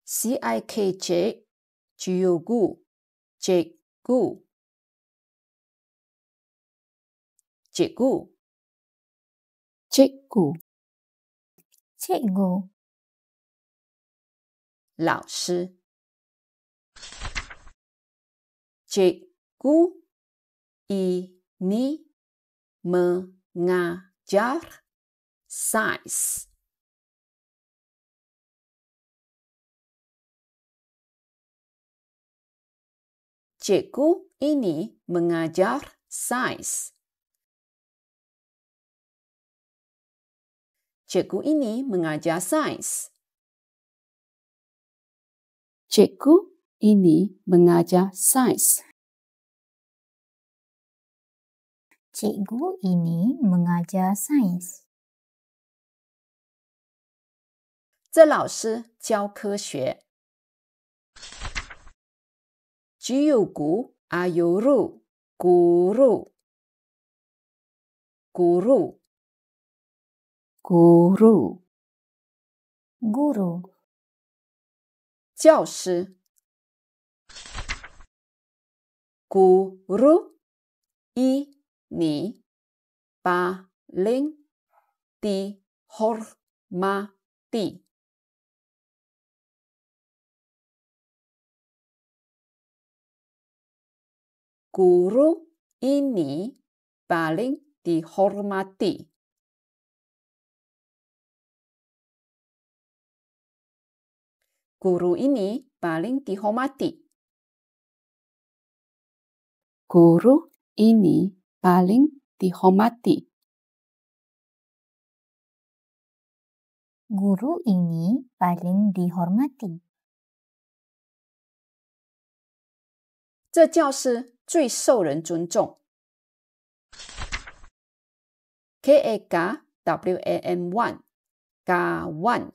CIKJ, cikgu, cikgu, cikgu, cikgu, cikgu, 老师。Cikgu ini mengajar sains. Cikgu ini mengajar sains. Cikgu ini mengajar sains. Cikgu ini mengajar sains. Cikgu ini mengajar sains. 这老师教科学。Cikgu ayuru guru, guru, guru, guru, 教师。Guru ini paling dihormati. Guru ini paling dihormati. Guru ini paling dihormati. Guru ini paling dihormati. Guru ini paling dihormati. 这教师最受人尊重。KAKWAN, kawan,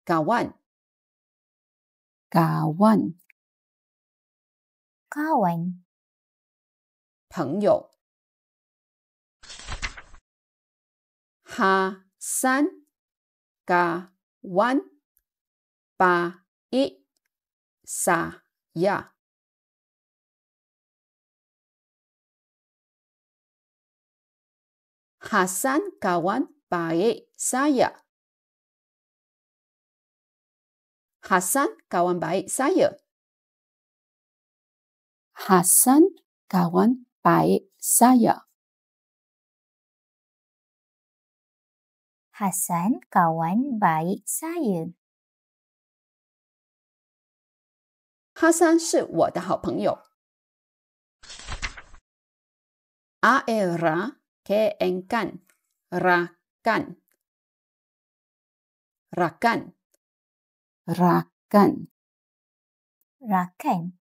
kawan, kawan, kawan, 朋友。Hasan, kawan baik saya. Hasan kawan baik saya. Hasan kawan baik saya. Hasan kawan baik saya. Hasan kawan baik saya. Hasan 是我的好朋友。Aera keengkan, rakan, rakan, rakan, rakan,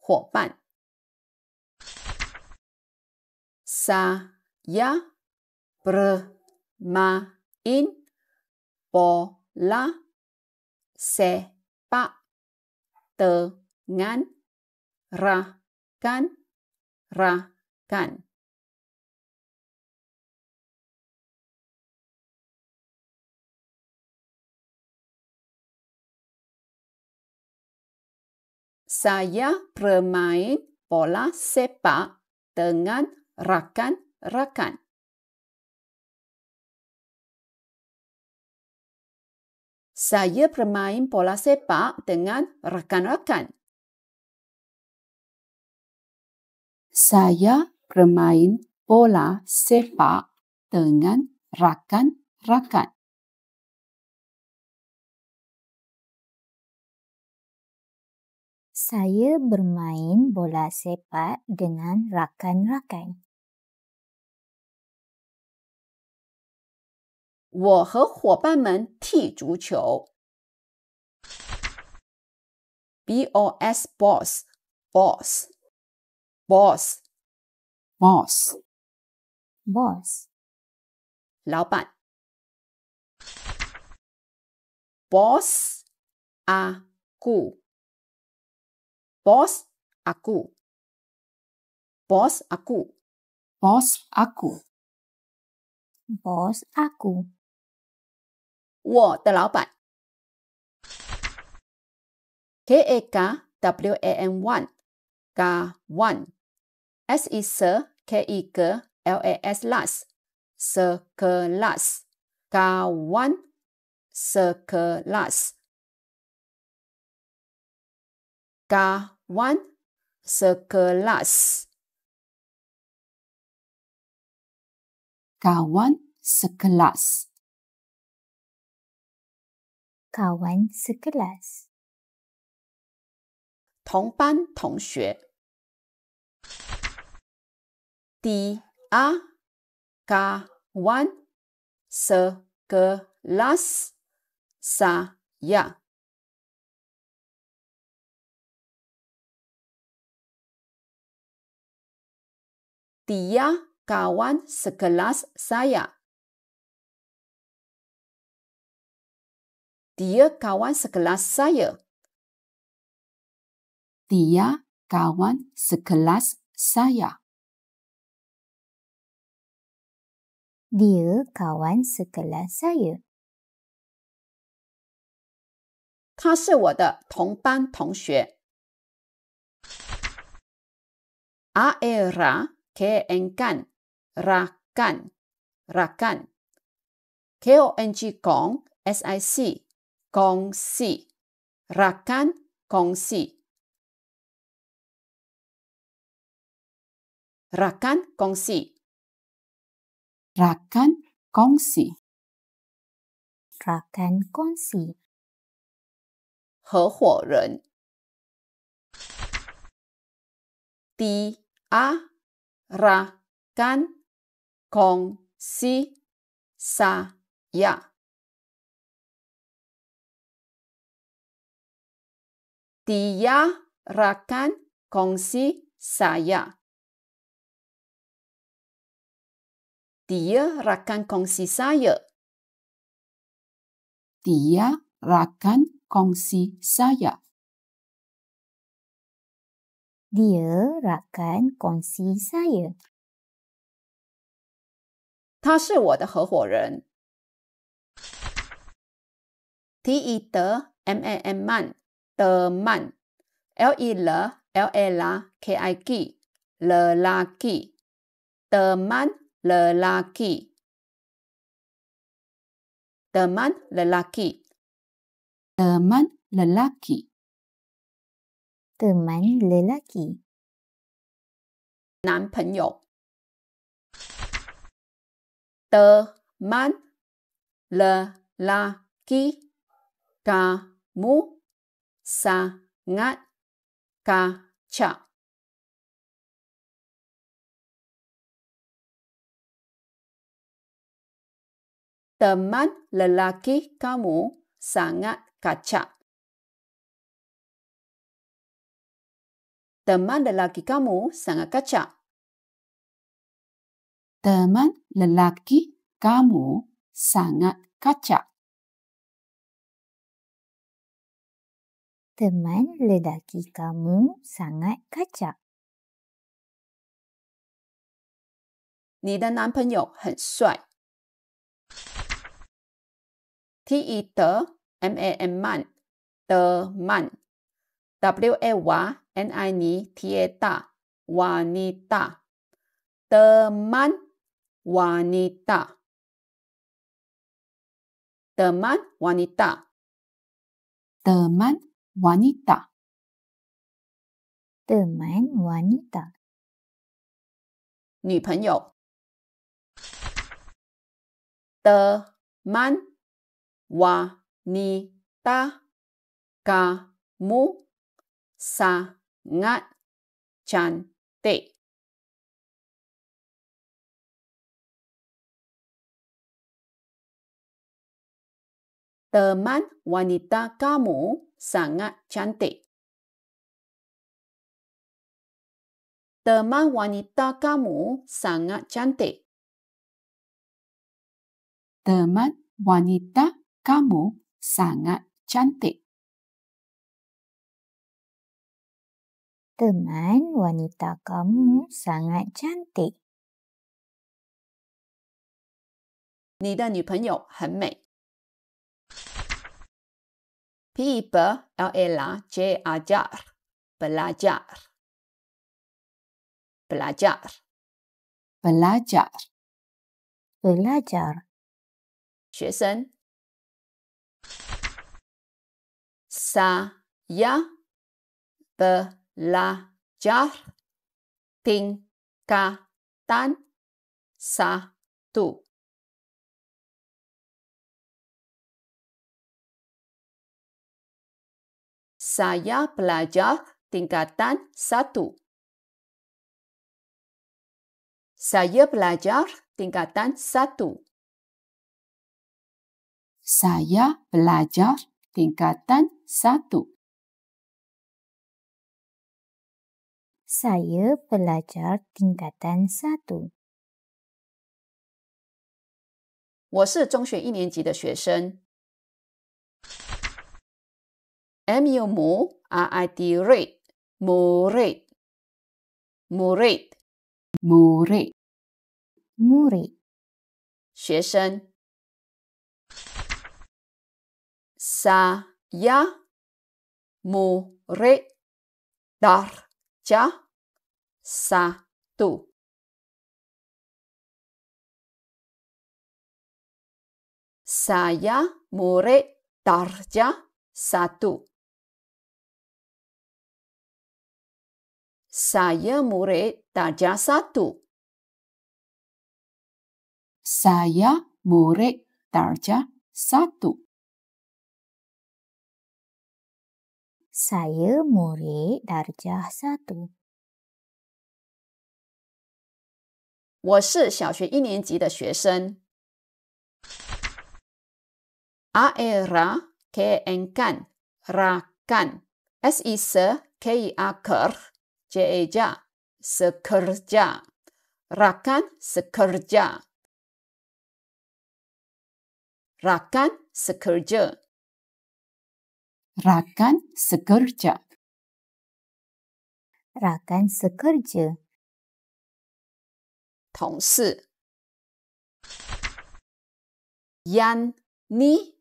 伙伴。Saya bermain bola sepak dengan rakan-rakan. Saya bermain bola sepak dengan rakan-rakan. Saya bermain bola sepak dengan rakan-rakan. Saya bermain bola sepak dengan rakan-rakan. Saya bermain bola sepak dengan rakan-rakan. 我和伙伴们踢足球。BOS, boss, boss, boss, boss, boss, 老板。Boss aku, boss aku, boss aku, boss aku, bos aku. 我的老板。KAKWAN kawan. S is KIKLAS las. Sekelas. Kawan sekelas. Kawan sekelas. Kawan sekelas. Kawan sekelas. 同班同学。Dia kawan sekelas saya. Dia kawan sekelas saya. Dia kawan sekelas saya. Dia kawan sekelas saya. Dia kawan sekelas saya. 他是我的同班同学。Era KNkan rakan rakan. KONG kong SIC kongsi. Rakan kongsi. Rakan kongsi. Rakan kongsi. Rakan kongsi. 合伙人。Dia rakan kongsi saya. Dia rakan kongsi saya. Dia rakan kongsi saya. Dia rakan kongsi saya. Dia rakan kongsi saya. 他是我的合伙人。Teman teman. Lelaki lelaki. Teman lelaki. Teman lelaki. Teman lelaki. Teman lelaki. 男朋友。Teman lelaki kamu sangat kacak. Teman lelaki kamu sangat kacak. Teman lelaki kamu sangat kacak. Teman lelaki kamu sangat kacak. Teman lelaki kamu sangat kacak. 你的男朋友很帅。Teman teman. Wanita wanita. Teman wanita. Teman wanita. Teman wanita. Teman wanita. 女朋友。Teman wanita kamu sangat cantik. Teman wanita kamu sangat cantik. Teman wanita kamu sangat cantik. Teman wanita kamu sangat cantik. Teman wanita kamu sangat cantik. 你的女朋友很美。belajar belajar belajar belajar, belajar, 学生 Saya belajar tingkatan 1. Saya belajar tingkatan 1. Saya belajar tingkatan 1. saya belajar tingkatan 1. saya belajar tingkatan 1. 我是中学1年级的学生。murid murid murid murid, murid, 学生。Saya murid darjah 1. Saya murid darjah 1. Saya murid darjah 1. saya murid darjah 1. saya murid darjah 1. 我是小学1年级的学生。Aera keengkan rakan sisa keaker jeja sekerja rakan sekerja rakan sekerja rakan sekerja, rakan sekerja, 同事。Yani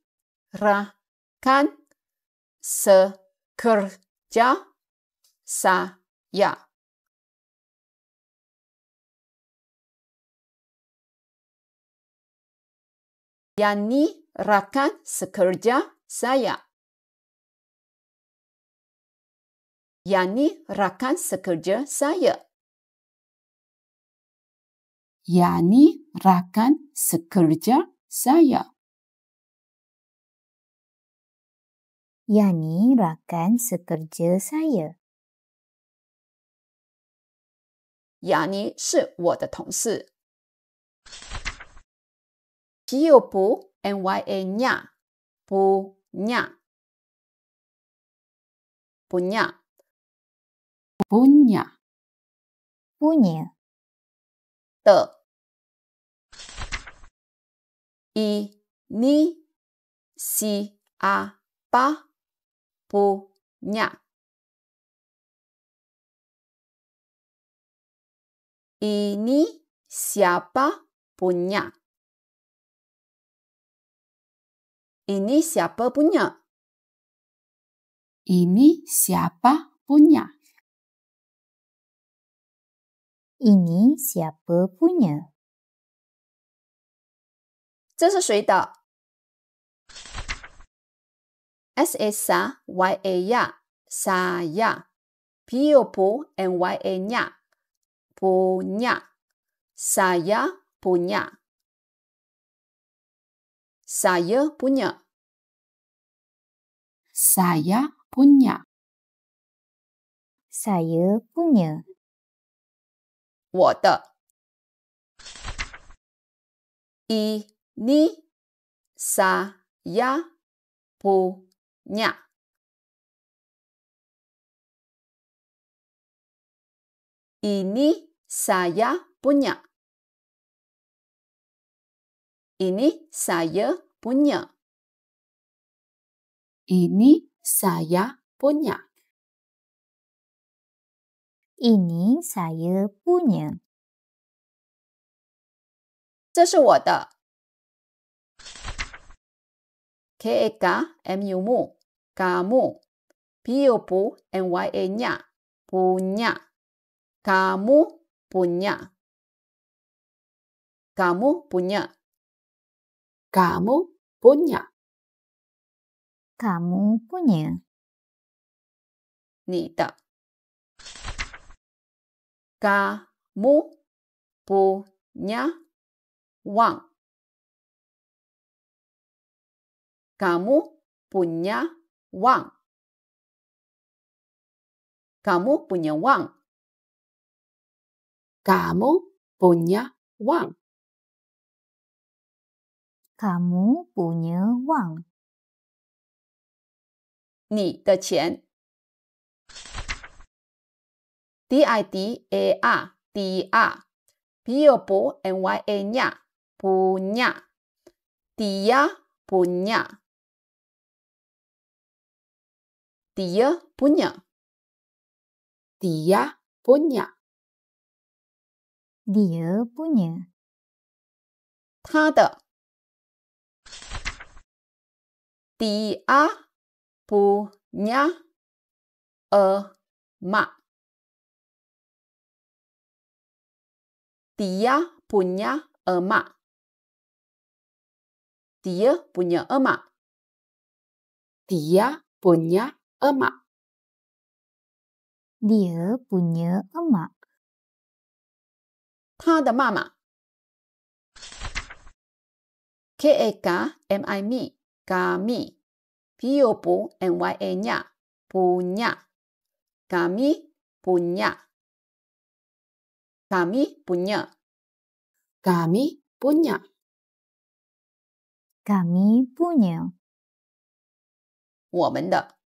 rakan sekerja saya. Yani rakan sekerja saya. Yani rakan sekerja saya. yani rakan sekerja saya. Yani rakan sekerja saya. Yani 是我的同事。Piopu nya punya punya punya, punya, 的。Ini siapa punya. Ini siapa punya. Ini siapa punya. ini siapa punya. ini siapa punya. 这是谁的 ？Esa ya saya. Piopu nya punya. Saya punya. Saya punya. saya punya, saya punya. 我的。Ini saya punya. Ini saya punya. Ini saya punya. ini saya punya. Ini saya punya. 这是我的。Keka mu kamu. P-U-P N-Y-A-nya, punya. Kamu punya. Kamu punya. Kamu punya. Kamu punya. 你的。Kamu punya uang. Kamu punya uang. Kamu punya uang. Kamu punya uang. Kamu punya uang. 你的钱。D-I-D-A-R-D-R P-U-P N-Y-A-nya, punya. Dia punya. Dia punya. Dia punya. Dia punya. 他的。Dia punya emak. Dia punya emak. Dia punya emak. Dia punya emak. Dia punya emak. 他的妈妈。K-A-K-M-I-M-I kami. P-U-P N-Y-A-nya, punya. Kami punya. Kami punya. Kami punya. Kami punya. 我们的。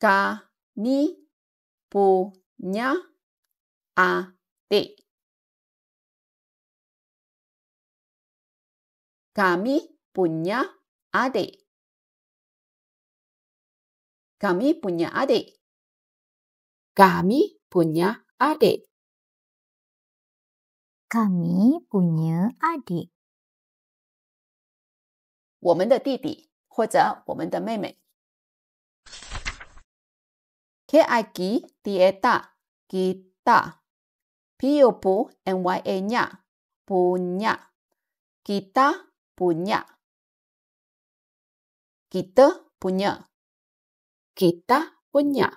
Kami punya adik. Kami punya adik. Kami punya adik. Kami punya adik. Kami punya adik. 我们的弟弟或者我们的妹妹。K-I-T-A-T kita. P-U-P N-Y-A-nya, punya. Kita punya. Kita punya. Kita punya.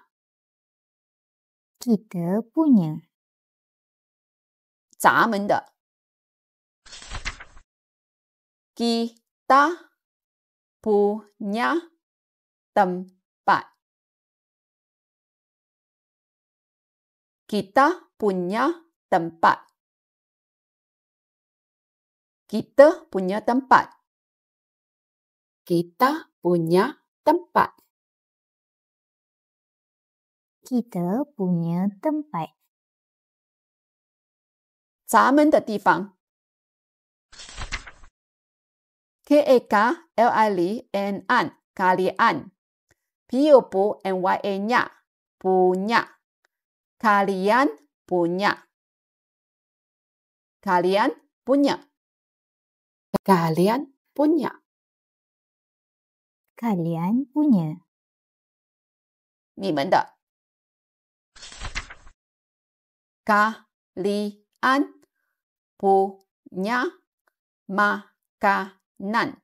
Kita punya. 咱们的。Kita punya tempat. Kita punya tempat. Kita punya tempat. Kita punya tempat. Kita punya tempat. 咱们的地方。K-A-K-L-I-N-N kalian. P-U-P N-Y-A-nya, punya. Kalian punya. Kalian punya. Kalian punya. Kalian punya. 你们的。Kalian punya makanan.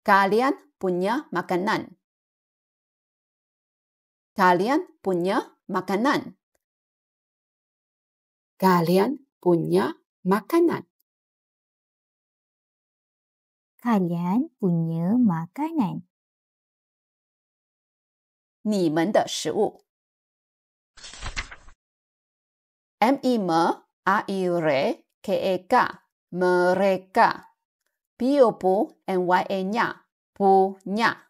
Kalian punya makanan. Kalian punya makanan. Kalian punya makanan. Kalian punya makanan. 你们的食物。M-I-M-A-I-R-E-K-E-K mereka. P-U-P N-Y-A-nya, punya.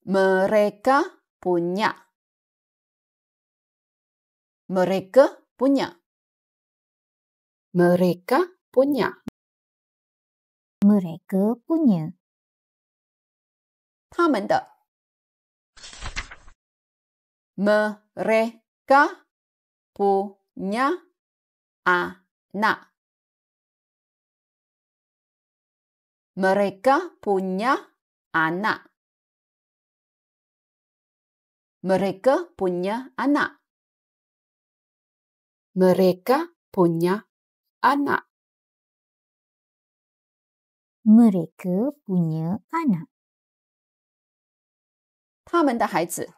Mereka punya. Mereka punya. Mereka punya. Mereka punya. 他们的。Mereka punya anak. Mereka punya anak. Mereka punya anak. Mereka punya anak. Mereka punya anak. 他们的孩子